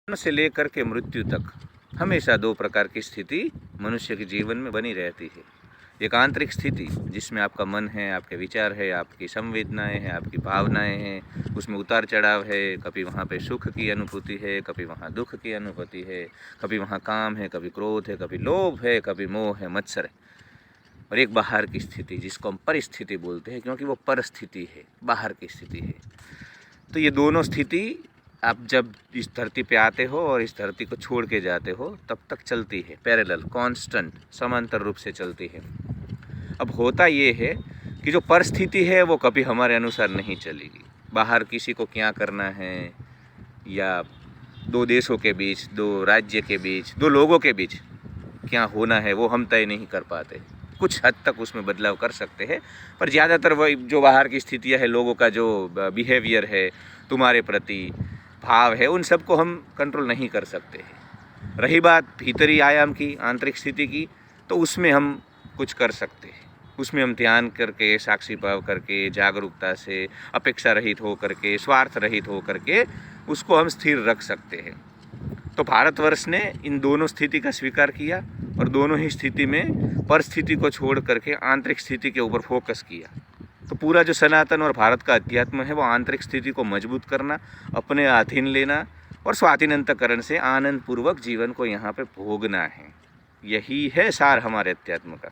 जन्म से लेकर के मृत्यु तक हमेशा दो प्रकार की स्थिति मनुष्य के जीवन में बनी रहती है। एक आंतरिक स्थिति जिसमें आपका मन है, आपके विचार है, आपकी संवेदनाएं हैं, आपकी भावनाएं हैं, उसमें उतार चढ़ाव है। कभी वहाँ पे सुख की अनुभूति है, कभी वहाँ दुख की अनुभूति है, कभी वहाँ काम है, कभी क्रोध है, कभी लोभ है, कभी मोह है, मत्सर है। और एक बाहर की स्थिति जिसको हम परिस्थिति बोलते हैं, क्योंकि वो परिस्थिति है, बाहर की स्थिति है। तो ये दोनों स्थिति आप जब इस धरती पे आते हो और इस धरती को छोड़ के जाते हो तब तक चलती है, पैरेलल, कांस्टेंट, समांतर रूप से चलती है। अब होता ये है कि जो परिस्थिति है वो कभी हमारे अनुसार नहीं चलेगी। बाहर किसी को क्या करना है, या दो देशों के बीच, दो राज्य के बीच, दो लोगों के बीच क्या होना है वो हम तय नहीं कर पाते। कुछ हद तक उसमें बदलाव कर सकते हैं, पर ज़्यादातर वही जो बाहर की स्थितियाँ है, लोगों का जो बिहेवियर है, तुम्हारे प्रति भाव है, उन सब को हम कंट्रोल नहीं कर सकते हैं। रही बात भीतरी आयाम की, आंतरिक स्थिति की, तो उसमें हम कुछ कर सकते हैं। उसमें हम ध्यान करके, साक्षी भाव करके, जागरूकता से, अपेक्षा रहित हो करके, स्वार्थ रहित हो करके उसको हम स्थिर रख सकते हैं। तो भारतवर्ष ने इन दोनों स्थिति का स्वीकार किया और दोनों ही स्थिति में परिस्थिति को छोड़ करके आंतरिक स्थिति के ऊपर फोकस किया। तो पूरा जो सनातन और भारत का अध्यात्म है वो आंतरिक स्थिति को मजबूत करना, अपने अधीन लेना और स्वाधीन अंतःकरण से आनंद पूर्वक जीवन को यहाँ पे भोगना है। यही है सार हमारे अध्यात्म का।